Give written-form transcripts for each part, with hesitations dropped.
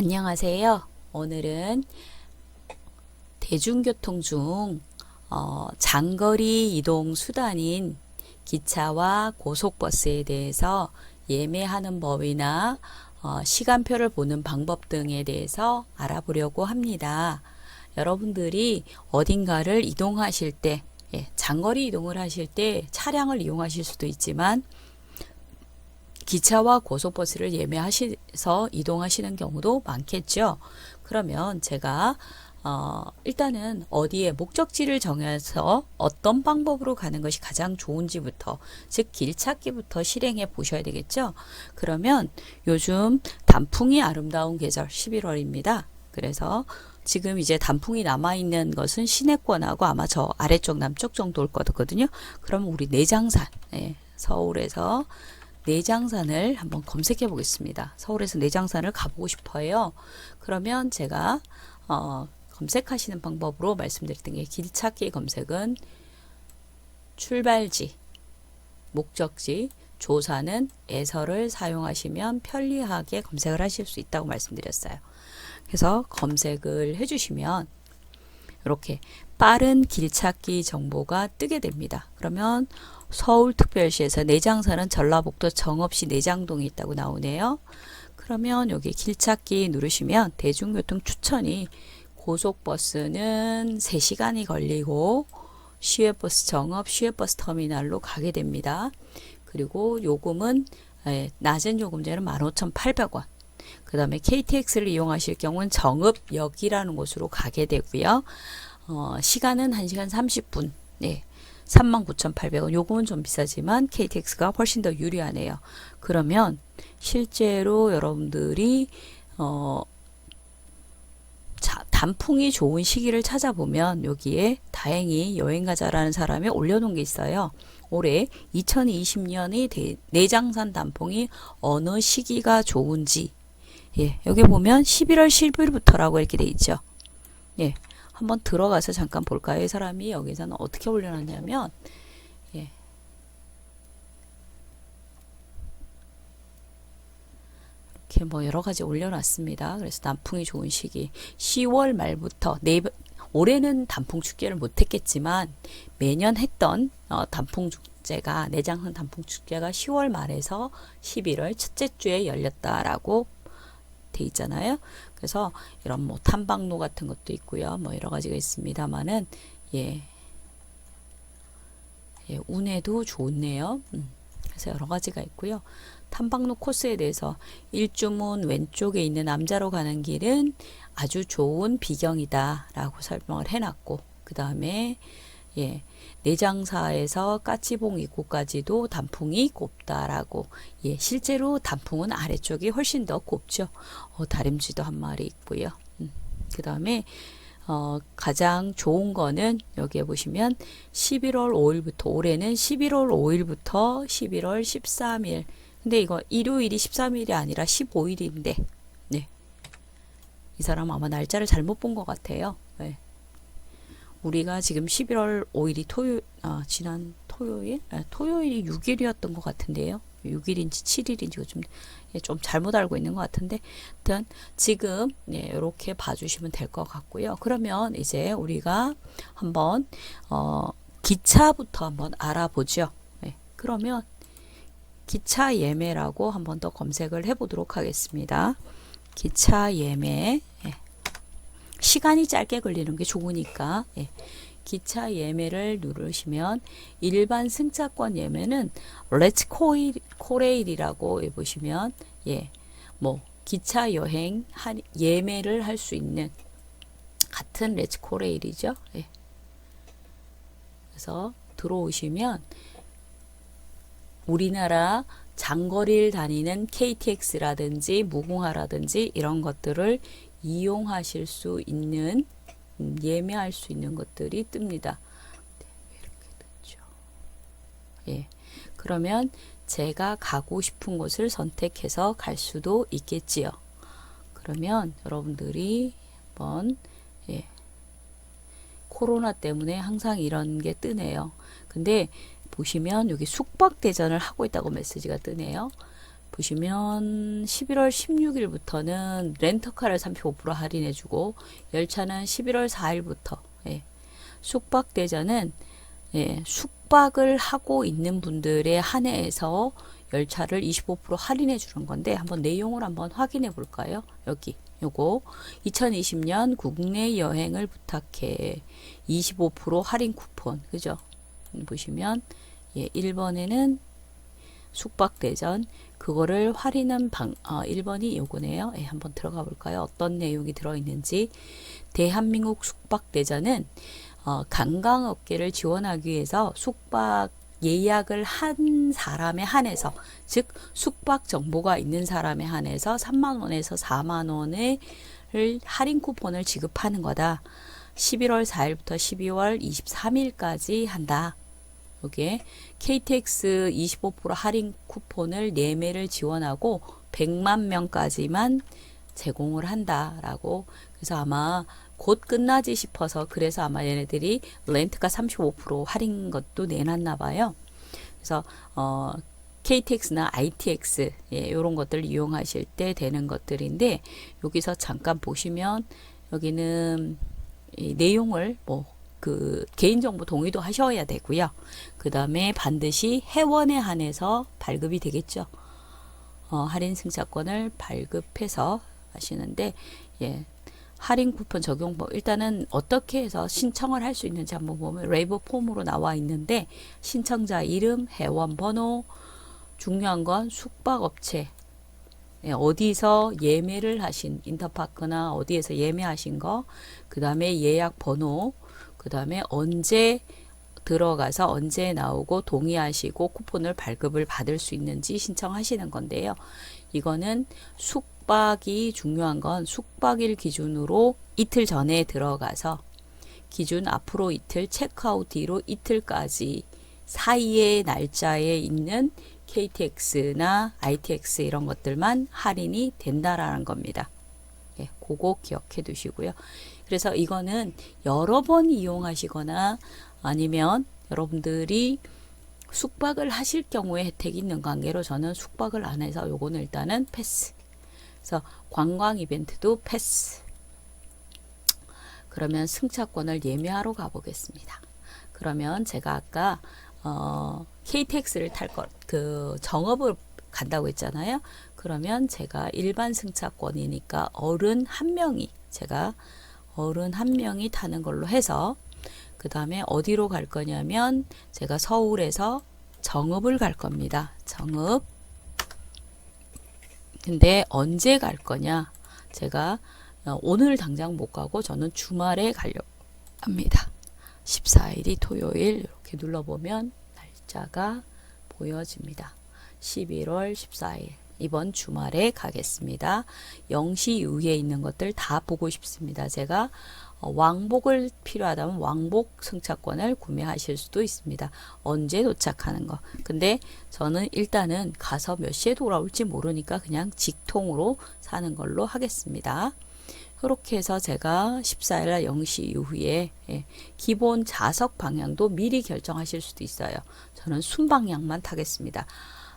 안녕하세요. 오늘은 대중교통 중 장거리 이동 수단인 기차와 고속버스에 대해서 예매하는 법이나 시간표를 보는 방법 등에 대해서 알아보려고 합니다. 여러분들이 어딘가를 이동하실 때, 장거리 이동을 하실 때 차량을 이용하실 수도 있지만 기차와 고속버스를 예매하셔서 이동하시는 경우도 많겠죠. 그러면 제가 일단은 어디에 목적지를 정해서 어떤 방법으로 가는 것이 가장 좋은지부터, 즉 길찾기부터 실행해 보셔야 되겠죠. 그러면 요즘 단풍이 아름다운 계절 11월입니다. 그래서 지금 이제 단풍이 남아있는 것은 시내권하고 아마 저 아래쪽 남쪽 정도일 거거든요. 그러면 우리 내장산, 서울에서 내장산을 한번 검색해 보겠습니다. 서울에서 내장산을 가보고 싶어요. 그러면 제가 검색하시는 방법으로 말씀드렸던 게 길찾기 검색은 출발지, 목적지, 조사는 에서를 사용하시면 편리하게 검색을 하실 수 있다고 말씀드렸어요. 그래서 검색을 해주시면 이렇게 빠른 길찾기 정보가 뜨게 됩니다. 그러면 서울특별시에서 내장산은 전라북도 정읍시 내장동에 있다고 나오네요. 그러면 여기 길찾기 누르시면 대중교통 추천이 고속버스는 3시간이 걸리고 시외버스 정읍 시외버스 터미널로 가게 됩니다. 그리고 요금은 낮은 요금제는 15,800원. 그 다음에 KTX를 이용하실 경우는 정읍역이라는 곳으로 가게 되고요. 시간은 1시간 30분. 39,800원. 요금은 좀 비싸지만 KTX가 훨씬 더 유리하네요. 그러면 실제로 여러분들이 단풍이 좋은 시기를 찾아보면 여기에 다행히 여행가자라는 사람이 올려놓은 게 있어요. 올해 2020년의 내장산 단풍이 어느 시기가 좋은지, 여기 보면 11월 10일부터라고 이렇게 돼 있죠. 한번 들어가서 잠깐 볼까요? 이 사람이 여기서는 어떻게 올려놨냐면, 이렇게 뭐 여러 가지 올려놨습니다. 그래서 단풍이 좋은 시기 10월 말부터 올해는 단풍 축제를 못했겠지만 매년 했던 단풍 축제가 내장산 단풍 축제가 10월 말에서 11월 첫째 주에 열렸다라고 돼 있잖아요. 그래서 이런 뭐 탐방로 같은 것도 있고요. 뭐 여러 가지가 있습니다만은 운에도 좋네요. 그래서 여러 가지가 있고요. 탐방로 코스에 대해서 일주문 왼쪽에 있는 남자로 가는 길은 아주 좋은 비경이다 라고 설명을 해놨고, 그 다음에 내장사에서 까치봉 입구까지도 단풍이 곱다라고. 실제로 단풍은 아래쪽이 훨씬 더 곱죠. 다림쥐도 한 마리 있고요. 그 다음에 가장 좋은 거는 여기에 보시면 11월 5일부터, 올해는 11월 5일부터 11월 13일. 근데 이거 일요일이 13일이 아니라 15일인데, 이 사람 아마 날짜를 잘못 본 것 같아요. 우리가 지금 11월 5일이 지난 토요일? 토요일이 6일이었던 것 같은데요. 6일인지 7일인지 좀 잘못 알고 있는 것 같은데, 일단 지금 이렇게 봐주시면 될 것 같고요. 그러면 이제 우리가 한번 기차부터 한번 알아보죠. 그러면 기차 예매라고 한번 더 검색을 해보도록 하겠습니다. 기차 예매. 시간이 짧게 걸리는 게 좋으니까 기차 예매를 누르시면 일반 승차권 예매는 렛츠 코레일이라고 보시면 뭐 기차 여행 예매를 할 수 있는 같은 렛츠 코레일이죠. 그래서 들어오시면 우리나라 장거리를 다니는 KTX라든지 무궁화라든지 이런 것들을 이용하실 수 있는, 예매할 수 있는 것들이 뜹니다. 이렇게 됐죠. 그러면 제가 가고 싶은 곳을 선택해서 갈 수도 있겠지요. 그러면 여러분들이 한번 코로나 때문에 항상 이런 게 뜨네요. 근데 보시면 여기 숙박대전을 하고 있다고 메시지가 뜨네요. 보시면 11월 16일부터는 렌터카를 35% 할인해주고 열차는 11월 4일부터 예. 숙박대전은 예, 숙박을 하고 있는 분들에 한해서 열차를 25% 할인해 주는 건데 한번 내용을 한번 확인해 볼까요? 여기 요거 2020년 국내 여행을 부탁해 25% 할인 쿠폰 그죠? 보시면 예, 1번에는 숙박대전 그거를 할인한 1번이 요거네요. 예, 한번 들어가 볼까요? 어떤 내용이 들어있는지. 대한민국 숙박대전은 관광업계를 지원하기 위해서 숙박 예약을 한 사람에 한해서 즉 숙박 정보가 있는 사람에 한해서 3만원에서 4만원의 할인 쿠폰을 지급하는 거다. 11월 4일부터 12월 23일까지 한다. 여기에 KTX 25% 할인 쿠폰을 4매를 지원하고 100만 명까지만 제공을 한다라고. 그래서 아마 곧 끝나지 싶어서 그래서 아마 얘네들이 렌트가 35% 할인 것도 내놨나 봐요. 그래서 KTX나 ITX 예, 이런 것들 이용하실 때 되는 것들인데 여기서 잠깐 보시면 여기는 이 내용을 그 개인정보 동의도 하셔야 되고요. 그 다음에 반드시 회원에 한해서 발급이 되겠죠. 할인 승차권을 발급해서 하시는데 예, 할인 쿠폰 적용법 일단은 어떻게 해서 신청을 할 수 있는지 한번 보면 레이버 폼으로 나와 있는데 신청자 이름, 회원 번호, 중요한 건 숙박업체 예, 어디서 예매를 하신 인터파크나 어디에서 예매하신 거, 그 다음에 예약 번호, 그 다음에 언제 들어가서 언제 나오고 동의하시고 쿠폰을 발급을 받을 수 있는지 신청하시는 건데요. 이거는 숙박이 중요한 건 숙박일 기준으로 이틀 전에 들어가서 기준 앞으로 이틀 체크아웃 뒤로 이틀까지 사이의 날짜에 있는 KTX나 ITX 이런 것들만 할인이 된다라는 겁니다. 예, 그거 기억해 두시고요. 그래서 이거는 여러 번 이용하시거나 아니면 여러분들이 숙박을 하실 경우에 혜택이 있는 관계로 저는 숙박을 안 해서 요거는 일단은 패스. 그래서 관광 이벤트도 패스. 그러면 승차권을 예매하러 가보겠습니다. 그러면 제가 아까 KTX를 탈 그 정업을 간다고 했잖아요. 그러면 제가 일반 승차권이니까 어른 한 명이 타는 걸로 해서 그 다음에 어디로 갈 거냐면 제가 서울에서 정읍을 갈 겁니다. 정읍. 근데 언제 갈 거냐? 제가 오늘 당장 못 가고 저는 주말에 가려고 합니다. 14일이 토요일 이렇게 눌러보면 날짜가 보여집니다. 11월 14일 이번 주말에 가겠습니다. 0시 이후에 있는 것들 다 보고 싶습니다. 제가 왕복을 필요하다면 왕복 승차권을 구매하실 수도 있습니다. 언제 도착하는 거. 근데 저는 일단은 가서 몇 시에 돌아올지 모르니까 그냥 직통으로 사는 걸로 하겠습니다. 그렇게 해서 제가 14일날 0시 이후에 예, 기본 좌석 방향도 미리 결정하실 수도 있어요. 저는 순방향만 타겠습니다.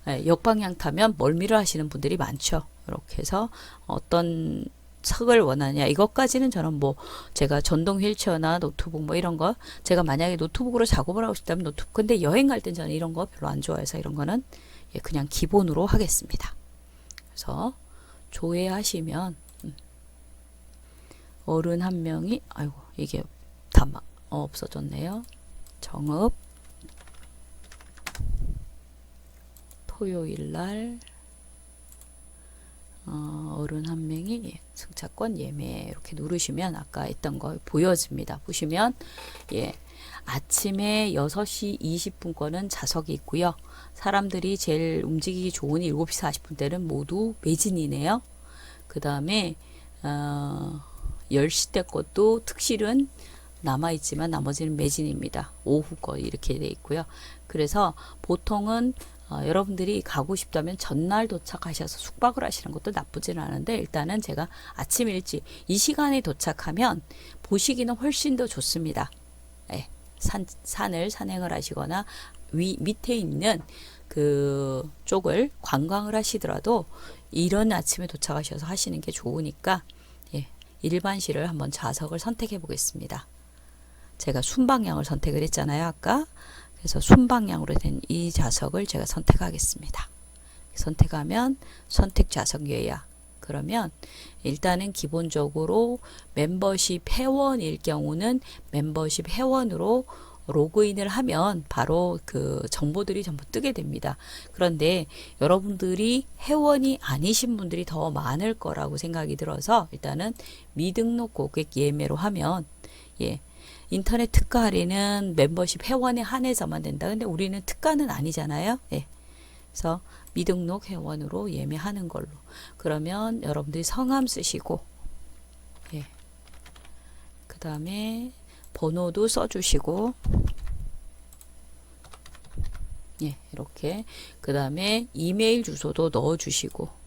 예, 역방향 타면 멀미를 하시는 분들이 많죠. 이렇게 해서 어떤 석을 원하냐 이것까지는 저는 제가 전동 휠체어나 노트북 이런 거 제가 만약에 노트북으로 작업을 하고 싶다면 노트북 근데 여행 갈 땐 저는 이런 거 별로 안 좋아해서 이런 거는 예, 그냥 기본으로 하겠습니다. 그래서 조회하시면 어른 한 명이 아이고 이게 다 없어졌네요. 정읍 토요일날 어른 한 명이 예, 승차권 예매 이렇게 누르시면 아까 했던 거 보여집니다. 보시면 예, 아침에 6시 20분 거는 좌석이 있고요. 사람들이 제일 움직이기 좋은 7시 40분 대는 모두 매진이네요. 그 다음에 10시 대 것도 특실은 남아있지만 나머지는 매진입니다. 오후 거 이렇게 돼 있고요. 그래서 보통은 여러분들이 가고 싶다면 전날 도착하셔서 숙박을 하시는 것도 나쁘지는 않은데 일단은 제가 아침 일찍 이 시간에 도착하면 보시기는 훨씬 더 좋습니다. 예, 산을 산행을 하시거나 밑에 있는 그 쪽을 관광을 하시더라도 이런 아침에 도착하셔서 하시는 게 좋으니까 예, 일반실을 한번 좌석을 선택해 보겠습니다. 제가 순방향을 선택을 했잖아요, 아까. 그래서 순방향으로 된 이 좌석을 제가 선택하겠습니다. 선택하면 선택 좌석 예약. 그러면 일단은 기본적으로 멤버십 회원일 경우는 멤버십 회원으로 로그인을 하면 바로 그 정보들이 전부 뜨게 됩니다. 그런데 여러분들이 회원이 아니신 분들이 더 많을 거라고 생각이 들어서 일단은 미등록 고객 예매로 하면 예, 인터넷 특가 할인은 멤버십 회원에 한해서만 된다. 근데 우리는 특가는 아니잖아요. 예. 그래서 미등록 회원으로 예매하는 걸로. 그러면 여러분들이 성함 쓰시고 예. 그 다음에 번호도 써주시고 예, 이렇게 그 다음에 이메일 주소도 넣어주시고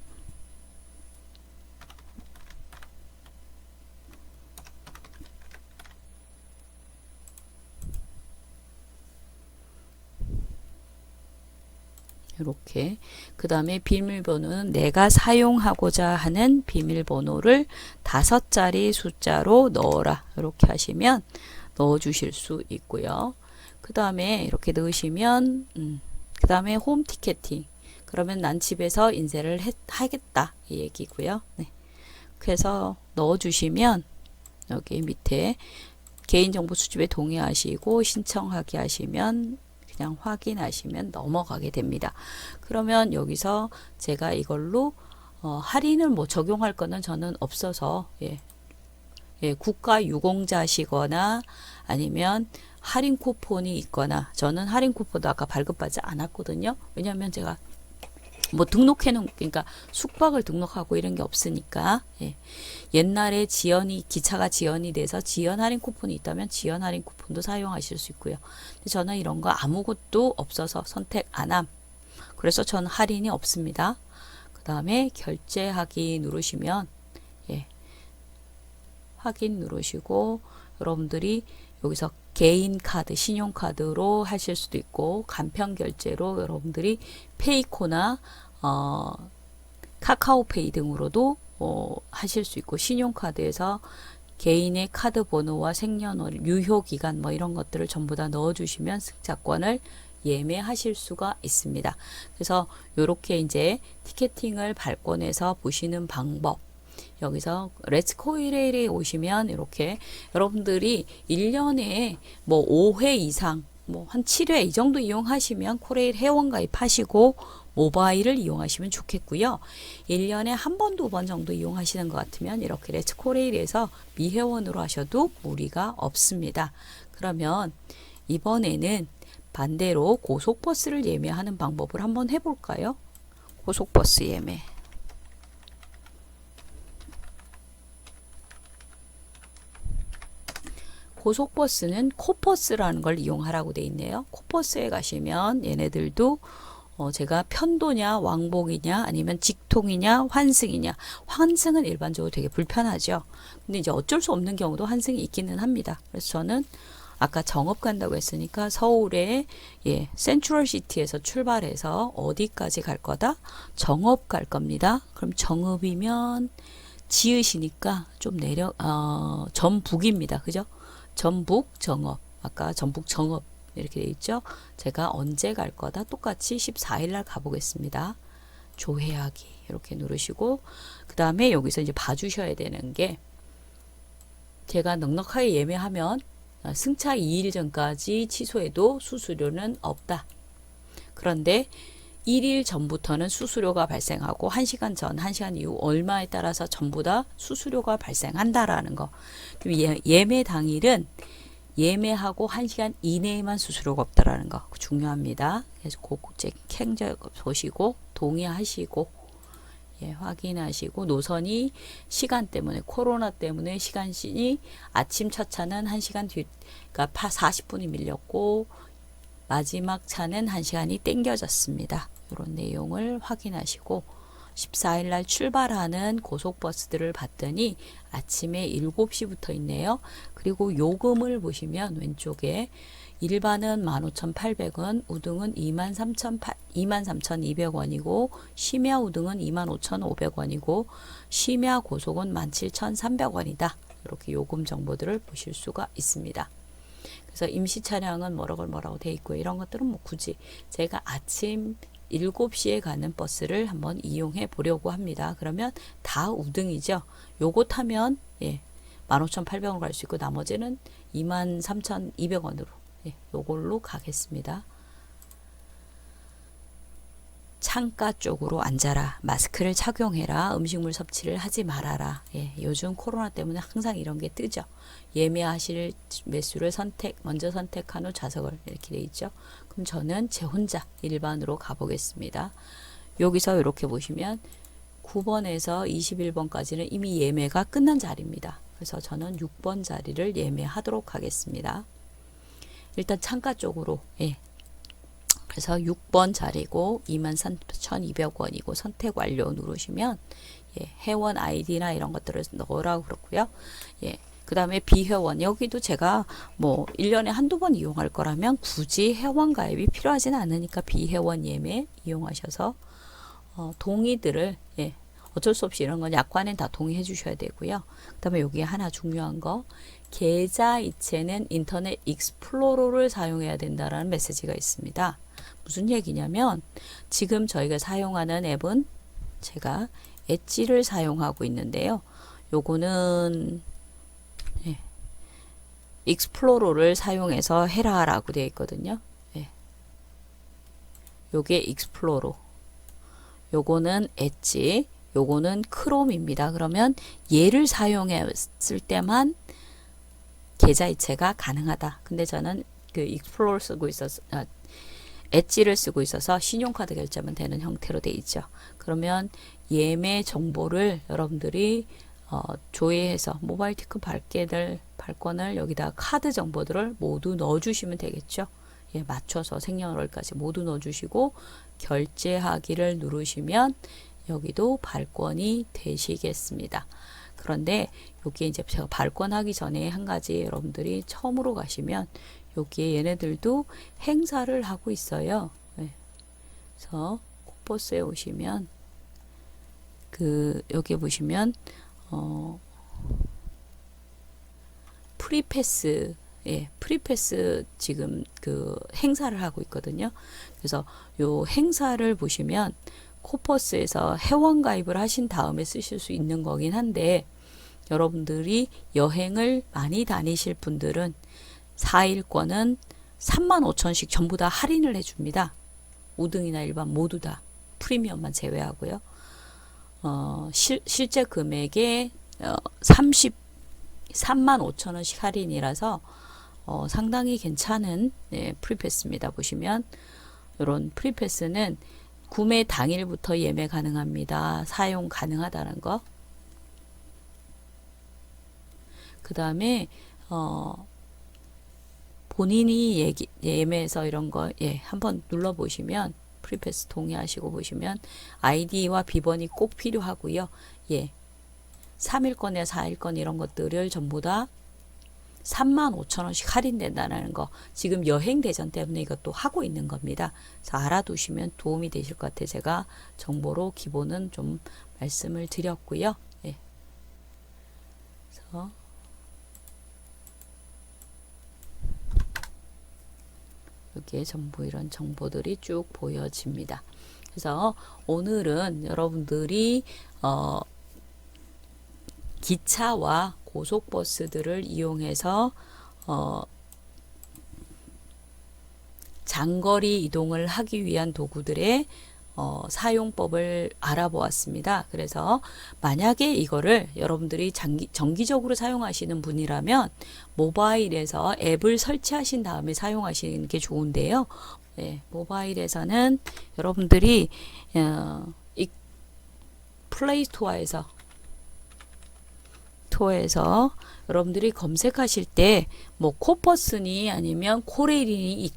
이렇게 그 다음에 비밀번호는 내가 사용하고자 하는 비밀번호를 5자리 숫자로 넣어라 이렇게 하시면 넣어 주실 수 있고요. 그 다음에 이렇게 넣으시면 그 다음에 홈 티켓팅 그러면 난 집에서 인쇄를 하겠다 이 얘기고요. 네. 그래서 넣어 주시면 여기 밑에 개인정보 수집에 동의하시고 신청하기 하시면 그냥 확인하시면 넘어가게 됩니다. 그러면 여기서 제가 이걸로 할인을 뭐 적용할 거는 저는 없어서 예, 국가 유공자시거나 아니면 할인 쿠폰이 있거나 저는 할인 쿠폰도 아까 발급받지 않았거든요. 왜냐하면 제가 뭐 등록해놓은 그러니까 숙박을 등록하고 이런 게 없으니까 예. 옛날에 기차가 지연이 돼서 지연 할인 쿠폰이 있다면 지연 할인 쿠폰도 사용하실 수 있고요. 근데 저는 이런 거 아무것도 없어서 선택 안 함. 그래서 저는 할인이 없습니다. 그 다음에 결제하기 누르시면 예. 확인 누르시고 여러분들이 여기서 개인 카드, 신용카드로 하실 수도 있고 간편 결제로 여러분들이 페이코나 카카오페이 등으로도 하실 수 있고 신용카드에서 개인의 카드 번호와 생년월, 유효기간 뭐 이런 것들을 전부 다 넣어주시면 승차권을 예매하실 수가 있습니다. 그래서 이렇게 이제 티켓팅을 발권해서 보시는 방법 여기서 렛츠 코레일에 오시면 이렇게 여러분들이 1년에 뭐 5회 이상 뭐 한 7회 이 정도 이용하시면 코레일 회원 가입하시고 모바일을 이용하시면 좋겠고요. 1년에 한 번, 두 번 정도 이용하시는 것 같으면 이렇게 렛츠 코레일에서 미회원으로 하셔도 무리가 없습니다. 그러면 이번에는 반대로 고속버스를 예매하는 방법을 한번 해볼까요? 고속버스 예매. 고속버스는 코버스라는 걸 이용하라고 돼 있네요. 코버스에 가시면 얘네들도 제가 편도냐 왕복이냐 아니면 직통이냐 환승이냐 환승은 일반적으로 되게 불편하죠. 근데 이제 어쩔 수 없는 경우도 환승이 있기는 합니다. 그래서 저는 아까 정읍 간다고 했으니까 서울의 예, 센트럴시티에서 출발해서 어디까지 갈 거다? 정읍 갈 겁니다. 그럼 정읍이면 지읒이니까 좀 전북입니다. 그죠? 전북 정읍 아까 전북 정읍 이렇게 돼 있죠. 제가 언제 갈 거다 똑같이 14일 날 가보겠습니다. 조회하기 이렇게 누르시고 그 다음에 여기서 이제 봐주셔야 되는 게 제가 넉넉하게 예매하면 승차 2일 전까지 취소해도 수수료는 없다. 그런데 1일 전부터는 수수료가 발생하고 1시간 전, 1시간 이후 얼마에 따라서 전부 다 수수료가 발생한다라는 거. 예매 당일은 예매하고 1시간 이내에만 수수료가 없다라는 거 중요합니다. 그래서 그책 캔저 보시고 동의하시고 예, 확인하시고 노선이 시간 때문에 코로나 때문에 시간이 아침 첫 차는 1시간 뒤 그러니까 40분이 밀렸고 마지막 차는 1시간이 땡겨졌습니다. 이런 내용을 확인하시고 14일 날 출발하는 고속버스들을 봤더니 아침에 7시부터 있네요. 그리고 요금을 보시면 왼쪽에 일반은 15,800원, 우등은 23,200원이고 심야 우등은 25,500원이고 심야 고속은 17,300원이다. 이렇게 요금 정보들을 보실 수가 있습니다. 그래서 임시 차량은 뭐라고 돼 있고 이런 것들은 뭐 굳이 제가 아침 7시에 가는 버스를 한번 이용해 보려고 합니다. 그러면 다 우등이죠. 요거 타면 15,800원 갈 수 있고 나머지는 23,200원으로 요걸로 가겠습니다. 창가 쪽으로 앉아라. 마스크를 착용해라. 음식물 섭취를 하지 말아라. 요즘 코로나 때문에 항상 이런 게 뜨죠. 예매하실 매수를 먼저 선택한 후 좌석을 이렇게 돼 있죠. 그럼 저는 제 혼자 일반으로 가보겠습니다. 여기서 이렇게 보시면 9번에서 21번까지는 이미 예매가 끝난 자리입니다. 그래서 저는 6번 자리를 예매하도록 하겠습니다. 일단 창가 쪽으로 그래서 6번 자리고 23,200원이고 선택 완료 누르시면 회원 아이디나 이런 것들을 넣으라고 그렇고요. 그 다음에 비회원 여기도 제가 뭐 1년에 한두 번 이용할 거라면 굳이 회원 가입이 필요하지는 않으니까 비회원 예매 이용하셔서 동의들을 어쩔 수 없이 이런 건 약관엔 다 동의해 주셔야 되고요. 그 다음에 여기 하나 중요한 거 계좌 이체는 인터넷 익스플로러를 사용해야 된다라는 메시지가 있습니다. 무슨 얘기냐면 지금 저희가 사용하는 앱은 제가 엣지를 사용하고 있는데요. 요거는 익스플로러를 사용해서 해라 라고 되어 있거든요. 요게 익스플로러, 요거는 엣지, 요거는 크롬입니다. 그러면 얘를 사용했을 때만 계좌 이체가 가능하다. 근데 저는 그 익스플로러 쓰고 있어서 엣지를 쓰고 있어서 신용카드 결제만 되는 형태로 되어 있죠. 그러면 예매 정보를 여러분들이 조회해서 모바일 티켓 발권을 여기다 카드 정보들을 모두 넣어주시면 되겠죠. 맞춰서 생년월일까지 모두 넣어주시고 결제하기를 누르시면 여기도 발권이 되시겠습니다. 그런데 여기에 이제 제가 발권하기 전에 한 가지 여러분들이 처음으로 가시면 여기에 얘네들도 행사를 하고 있어요. 그래서 코버스에 오시면 여기 보시면 프리패스 프리패스 지금 그 행사를 하고 있거든요. 그래서 요 행사를 보시면 코퍼스에서 회원 가입을 하신 다음에 쓰실 수 있는 거긴 한데 여러분들이 여행을 많이 다니실 분들은 4일권은 35,000원씩 전부 다 할인을 해줍니다. 우등이나 일반 모두 다 프리미엄만 제외하고요. 실제 금액의 35,000원씩 할인이라서 상당히 괜찮은 프리패스입니다. 보시면 이런 프리패스는 구매 당일부터 예매 가능합니다. 사용 가능하다는 거. 그 다음에 본인이 예매해서 이런 거 한번 눌러보시면 프리패스 동의하시고 보시면 아이디와 비번이 꼭 필요하고요. 3일권에 4일권 이런 것들을 전부 다 35,000원씩 할인된다는 거 지금 여행 대전 때문에 이것도 하고 있는 겁니다. 그래서 알아두시면 도움이 되실 것 같아요. 제가 정보로 기본은 좀 말씀을 드렸고요. 그래서 여기에 전부 이런 정보들이 쭉 보여집니다. 그래서 오늘은 여러분들이 기차와 고속버스들을 이용해서 장거리 이동을 하기 위한 도구들의 사용법을 알아보았습니다. 그래서 만약에 이거를 여러분들이 정기적으로 사용하시는 분이라면 모바일에서 앱을 설치하신 다음에 사용하시는 게 좋은데요. 모바일에서는 여러분들이 이 플레이 스토어에서 여러분들이 검색하실 때 뭐 코퍼스니 아니면 코레일이니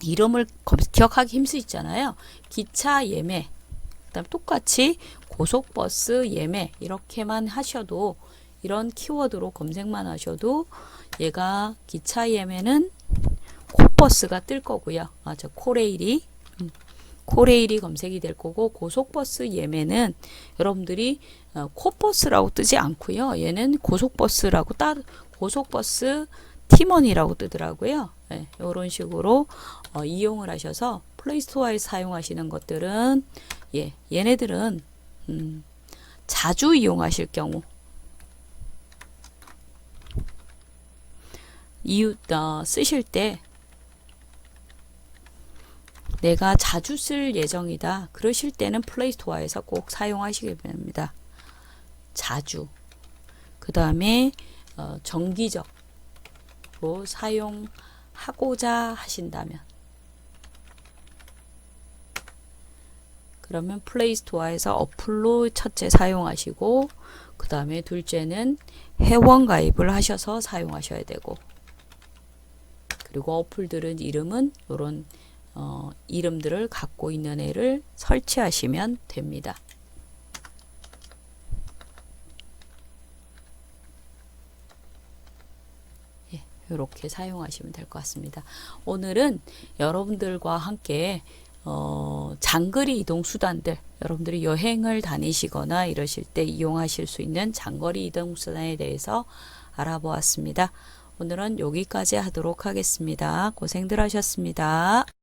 이름을 기억하기 힘쓰시잖아요. 기차 예매 그다음 똑같이 고속버스 예매 이렇게만 하셔도 이런 키워드로 검색만 하셔도 얘가 기차 예매는 콧버스가 뜰 거고요. 저 코레일이 검색이 될 거고 고속버스 예매는 여러분들이 콧버스라고 뜨지 않고요. 얘는 고속버스라고 고속버스 팀원이라고 뜨더라고요. 네, 이런 식으로 이용을 하셔서 플레이스토어에 사용하시는 것들은 얘네들은 자주 이용하실 경우 쓰실 때 내가 자주 쓸 예정이다. 그러실 때는 플레이스토어에서 꼭 사용하시게 됩니다. 자주. 그 다음에 정기적으로 사용하고자 하신다면 그러면 플레이스토어에서 어플로 첫째 사용하시고 그 다음에 둘째는 회원 가입을 하셔서 사용하셔야 되고 그리고 어플들은 이름은 이런 이름들을 갖고 있는 애를 설치하시면 됩니다. 이렇게 사용하시면 될 것 같습니다. 오늘은 여러분들과 함께 장거리 이동 수단들, 여러분들이 여행을 다니시거나 이러실 때 이용하실 수 있는 장거리 이동 수단에 대해서 알아보았습니다. 오늘은 여기까지 하도록 하겠습니다. 고생들 하셨습니다.